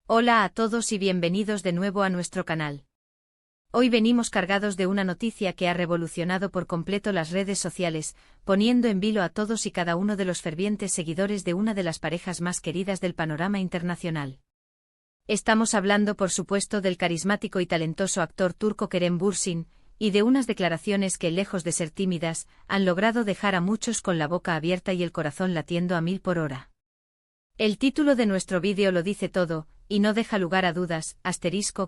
Hola a todos y bienvenidos de nuevo a nuestro canal. Hoy venimos cargados de una noticia que ha revolucionado por completo las redes sociales, poniendo en vilo a todos y cada uno de los fervientes seguidores de una de las parejas más queridas del panorama internacional. Estamos hablando por supuesto del carismático y talentoso actor turco Kerem Bürsin, y de unas declaraciones que, lejos de ser tímidas, han logrado dejar a muchos con la boca abierta y el corazón latiendo a 1000 por hora. El título de nuestro vídeo lo dice todo, y no deja lugar a dudas.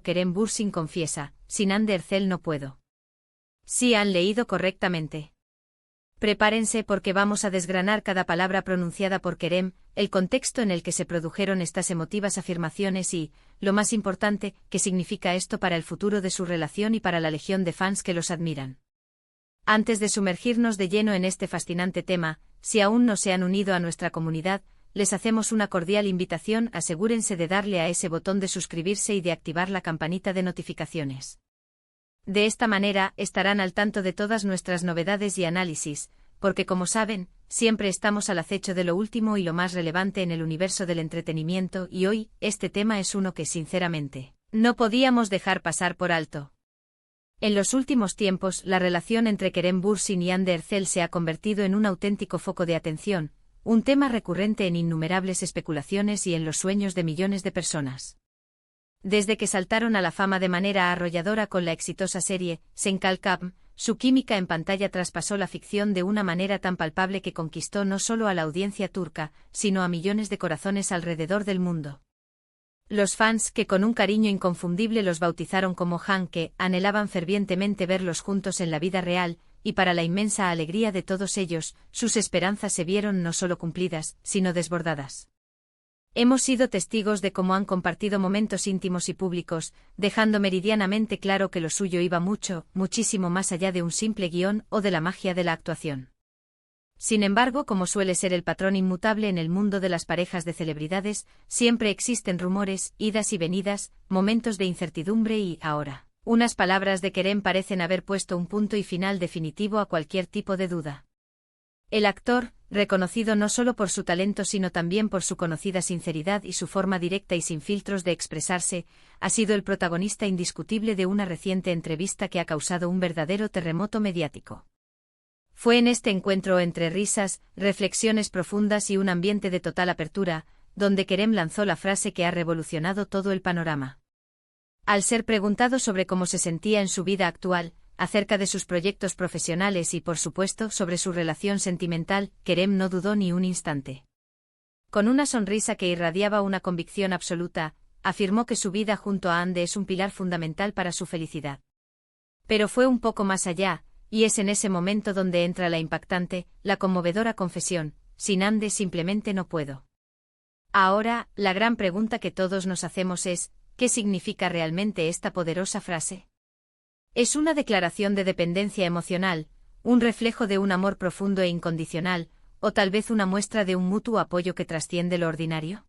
Kerem Bürsin confiesa: sin Hande Erçel no puedo. Sí, han leído correctamente. Prepárense porque vamos a desgranar cada palabra pronunciada por Kerem, el contexto en el que se produjeron estas emotivas afirmaciones y, lo más importante, qué significa esto para el futuro de su relación y para la legión de fans que los admiran. Antes de sumergirnos de lleno en este fascinante tema, si aún no se han unido a nuestra comunidad, les hacemos una cordial invitación. Asegúrense de darle a ese botón de suscribirse y de activar la campanita de notificaciones. De esta manera estarán al tanto de todas nuestras novedades y análisis, porque como saben, siempre estamos al acecho de lo último y lo más relevante en el universo del entretenimiento, y hoy, este tema es uno que sinceramente no podíamos dejar pasar por alto. En los últimos tiempos, la relación entre Kerem Bürsin y Hande Erçel se ha convertido en un auténtico foco de atención, un tema recurrente en innumerables especulaciones y en los sueños de millones de personas. Desde que saltaron a la fama de manera arrolladora con la exitosa serie Sen Kalkam, su química en pantalla traspasó la ficción de una manera tan palpable que conquistó no solo a la audiencia turca, sino a millones de corazones alrededor del mundo. Los fans, que con un cariño inconfundible los bautizaron como Han, que anhelaban fervientemente verlos juntos en la vida real, y para la inmensa alegría de todos ellos, sus esperanzas se vieron no solo cumplidas, sino desbordadas. Hemos sido testigos de cómo han compartido momentos íntimos y públicos, dejando meridianamente claro que lo suyo iba muchísimo más allá de un simple guión o de la magia de la actuación. Sin embargo, como suele ser el patrón inmutable en el mundo de las parejas de celebridades, siempre existen rumores, idas y venidas, momentos de incertidumbre y, ahora, unas palabras de Kerem parecen haber puesto un punto y final definitivo a cualquier tipo de duda. El actor, reconocido no solo por su talento sino también por su conocida sinceridad y su forma directa y sin filtros de expresarse, ha sido el protagonista indiscutible de una reciente entrevista que ha causado un verdadero terremoto mediático. Fue en este encuentro entre risas, reflexiones profundas y un ambiente de total apertura, donde Kerem lanzó la frase que ha revolucionado todo el panorama. Al ser preguntado sobre cómo se sentía en su vida actual, acerca de sus proyectos profesionales y por supuesto sobre su relación sentimental, Kerem no dudó ni un instante. Con una sonrisa que irradiaba una convicción absoluta, afirmó que su vida junto a Hande es un pilar fundamental para su felicidad. Pero fue un poco más allá, y es en ese momento donde entra la impactante, la conmovedora confesión: sin Hande simplemente no puedo. Ahora, la gran pregunta que todos nos hacemos es: ¿qué significa realmente esta poderosa frase? ¿Es una declaración de dependencia emocional, un reflejo de un amor profundo e incondicional, o tal vez una muestra de un mutuo apoyo que trasciende lo ordinario?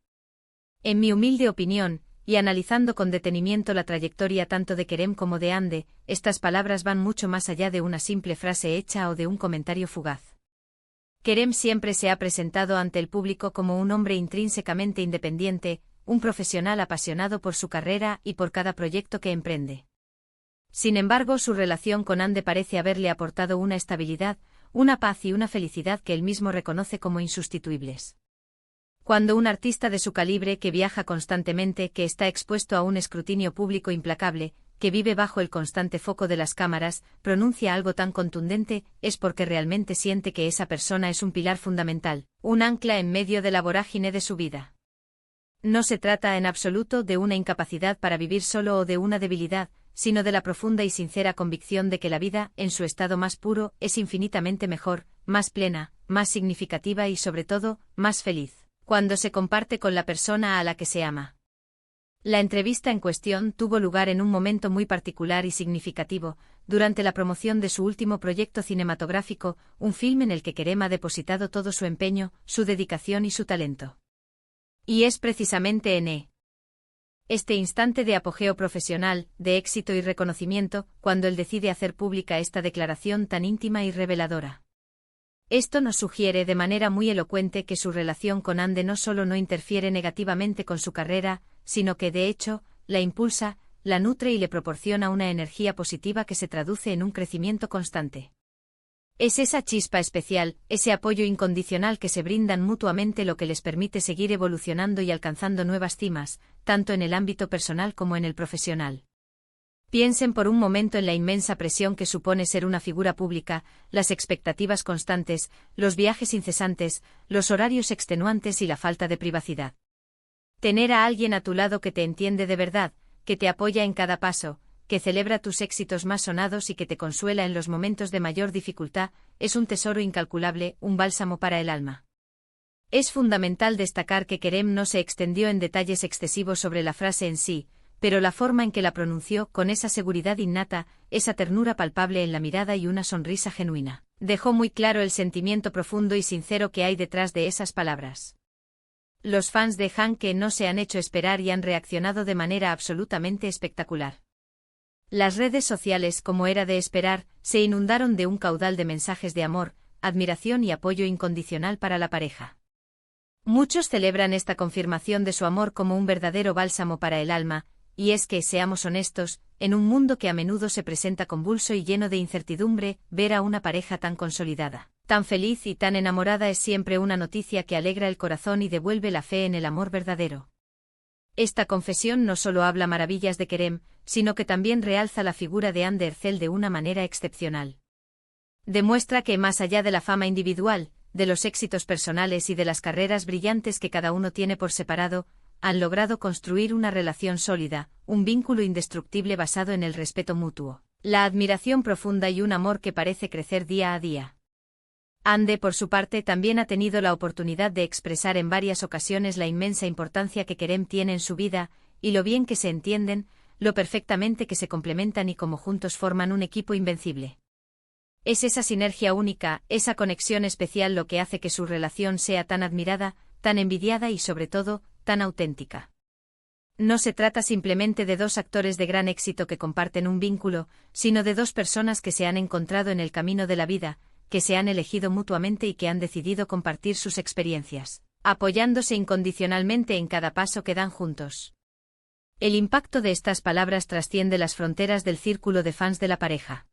En mi humilde opinión, y analizando con detenimiento la trayectoria tanto de Kerem como de Hande, estas palabras van mucho más allá de una simple frase hecha o de un comentario fugaz. Kerem siempre se ha presentado ante el público como un hombre intrínsecamente independiente, un profesional apasionado por su carrera y por cada proyecto que emprende. Sin embargo, su relación con Hande parece haberle aportado una estabilidad, una paz y una felicidad que él mismo reconoce como insustituibles. Cuando un artista de su calibre, que viaja constantemente, que está expuesto a un escrutinio público implacable, que vive bajo el constante foco de las cámaras, pronuncia algo tan contundente, es porque realmente siente que esa persona es un pilar fundamental, un ancla en medio de la vorágine de su vida. No se trata en absoluto de una incapacidad para vivir solo o de una debilidad, sino de la profunda y sincera convicción de que la vida, en su estado más puro, es infinitamente mejor, más plena, más significativa y sobre todo, más feliz, cuando se comparte con la persona a la que se ama. La entrevista en cuestión tuvo lugar en un momento muy particular y significativo, durante la promoción de su último proyecto cinematográfico, un film en el que Kerem ha depositado todo su empeño, su dedicación y su talento. Y es precisamente en este instante de apogeo profesional, de éxito y reconocimiento, cuando él decide hacer pública esta declaración tan íntima y reveladora. Esto nos sugiere de manera muy elocuente que su relación con Hande no solo no interfiere negativamente con su carrera, sino que, de hecho, la impulsa, la nutre y le proporciona una energía positiva que se traduce en un crecimiento constante. Es esa chispa especial, ese apoyo incondicional que se brindan mutuamente lo que les permite seguir evolucionando y alcanzando nuevas cimas, tanto en el ámbito personal como en el profesional. Piensen por un momento en la inmensa presión que supone ser una figura pública, las expectativas constantes, los viajes incesantes, los horarios extenuantes y la falta de privacidad. Tener a alguien a tu lado que te entiende de verdad, que te apoya en cada paso, que celebra tus éxitos más sonados y que te consuela en los momentos de mayor dificultad, es un tesoro incalculable, un bálsamo para el alma. Es fundamental destacar que Kerem no se extendió en detalles excesivos sobre la frase en sí, pero la forma en que la pronunció, con esa seguridad innata, esa ternura palpable en la mirada y una sonrisa genuina, dejó muy claro el sentimiento profundo y sincero que hay detrás de esas palabras. Los fans de Hanke no se han hecho esperar y han reaccionado de manera absolutamente espectacular. Las redes sociales, como era de esperar, se inundaron de un caudal de mensajes de amor, admiración y apoyo incondicional para la pareja. Muchos celebran esta confirmación de su amor como un verdadero bálsamo para el alma, y es que, seamos honestos, en un mundo que a menudo se presenta convulso y lleno de incertidumbre, ver a una pareja tan consolidada, tan feliz y tan enamorada es siempre una noticia que alegra el corazón y devuelve la fe en el amor verdadero. Esta confesión no solo habla maravillas de Kerem, sino que también realza la figura de Hande Erçel de una manera excepcional. Demuestra que más allá de la fama individual, de los éxitos personales y de las carreras brillantes que cada uno tiene por separado, han logrado construir una relación sólida, un vínculo indestructible basado en el respeto mutuo, la admiración profunda y un amor que parece crecer día a día. Hande, por su parte, también ha tenido la oportunidad de expresar en varias ocasiones la inmensa importancia que Kerem tiene en su vida, y lo bien que se entienden, lo perfectamente que se complementan y cómo juntos forman un equipo invencible. Es esa sinergia única, esa conexión especial lo que hace que su relación sea tan admirada, tan envidiada y sobre todo, tan auténtica. No se trata simplemente de dos actores de gran éxito que comparten un vínculo, sino de dos personas que se han encontrado en el camino de la vida, que se han elegido mutuamente y que han decidido compartir sus experiencias, apoyándose incondicionalmente en cada paso que dan juntos. El impacto de estas palabras trasciende las fronteras del círculo de fans de la pareja.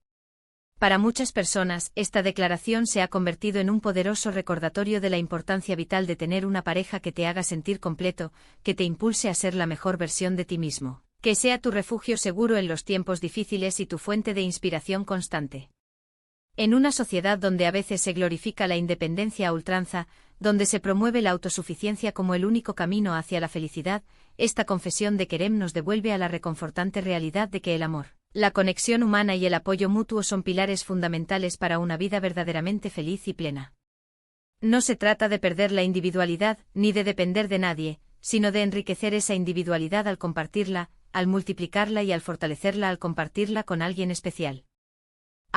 Para muchas personas, esta declaración se ha convertido en un poderoso recordatorio de la importancia vital de tener una pareja que te haga sentir completo, que te impulse a ser la mejor versión de ti mismo, que sea tu refugio seguro en los tiempos difíciles y tu fuente de inspiración constante. En una sociedad donde a veces se glorifica la independencia a ultranza, donde se promueve la autosuficiencia como el único camino hacia la felicidad, esta confesión de Kerem nos devuelve a la reconfortante realidad de que el amor, la conexión humana y el apoyo mutuo son pilares fundamentales para una vida verdaderamente feliz y plena. No se trata de perder la individualidad, ni de depender de nadie, sino de enriquecer esa individualidad al compartirla, al multiplicarla y al fortalecerla al compartirla con alguien especial.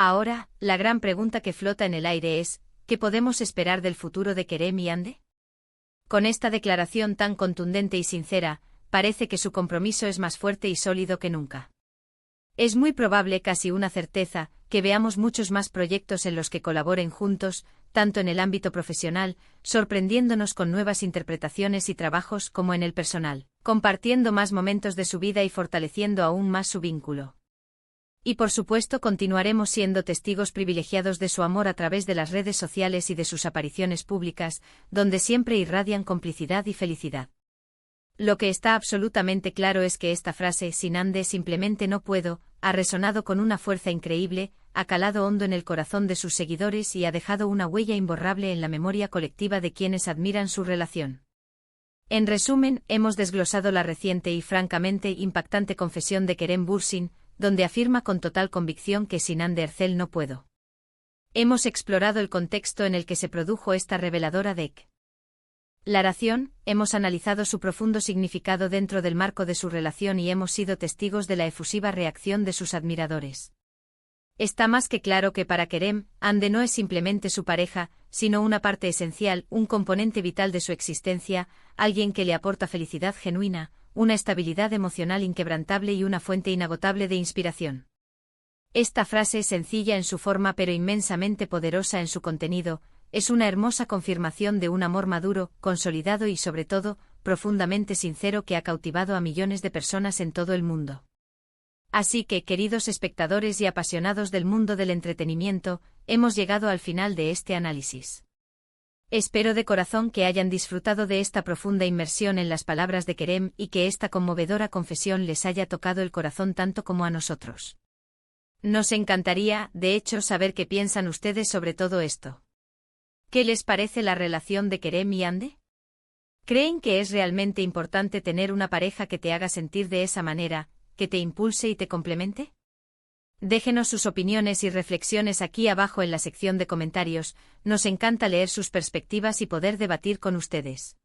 Ahora, la gran pregunta que flota en el aire es, ¿qué podemos esperar del futuro de Kerem y Hande? Con esta declaración tan contundente y sincera, parece que su compromiso es más fuerte y sólido que nunca. Es muy probable, casi una certeza, que veamos muchos más proyectos en los que colaboren juntos, tanto en el ámbito profesional, sorprendiéndonos con nuevas interpretaciones y trabajos como en el personal, compartiendo más momentos de su vida y fortaleciendo aún más su vínculo. Y por supuesto continuaremos siendo testigos privilegiados de su amor a través de las redes sociales y de sus apariciones públicas, donde siempre irradian complicidad y felicidad. Lo que está absolutamente claro es que esta frase, sin Hande simplemente no puedo, ha resonado con una fuerza increíble, ha calado hondo en el corazón de sus seguidores y ha dejado una huella imborrable en la memoria colectiva de quienes admiran su relación. En resumen, hemos desglosado la reciente y francamente impactante confesión de Kerem Bürsin, donde afirma con total convicción que sin Hande Erçel no puedo. Hemos explorado el contexto en el que se produjo esta reveladora declaración, hemos analizado su profundo significado dentro del marco de su relación y hemos sido testigos de la efusiva reacción de sus admiradores. Está más que claro que para Kerem, Hande no es simplemente su pareja, sino una parte esencial, un componente vital de su existencia, alguien que le aporta felicidad genuina, una estabilidad emocional inquebrantable y una fuente inagotable de inspiración. Esta frase, sencilla en su forma pero inmensamente poderosa en su contenido, es una hermosa confirmación de un amor maduro, consolidado y sobre todo, profundamente sincero que ha cautivado a millones de personas en todo el mundo. Así que, queridos espectadores y apasionados del mundo del entretenimiento, hemos llegado al final de este análisis. Espero de corazón que hayan disfrutado de esta profunda inmersión en las palabras de Kerem y que esta conmovedora confesión les haya tocado el corazón tanto como a nosotros. Nos encantaría, de hecho, saber qué piensan ustedes sobre todo esto. ¿Qué les parece la relación de Kerem y Hande? ¿Creen que es realmente importante tener una pareja que te haga sentir de esa manera, que te impulse y te complemente? Déjenos sus opiniones y reflexiones aquí abajo en la sección de comentarios, nos encanta leer sus perspectivas y poder debatir con ustedes.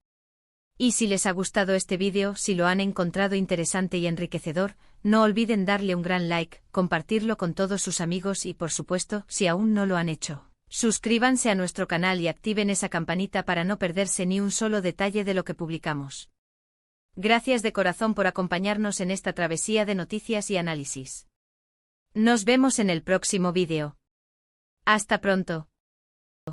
Y si les ha gustado este vídeo, si lo han encontrado interesante y enriquecedor, no olviden darle un gran like, compartirlo con todos sus amigos y, por supuesto, si aún no lo han hecho, suscríbanse a nuestro canal y activen esa campanita para no perderse ni un solo detalle de lo que publicamos. Gracias de corazón por acompañarnos en esta travesía de noticias y análisis. Nos vemos en el próximo vídeo. Hasta pronto.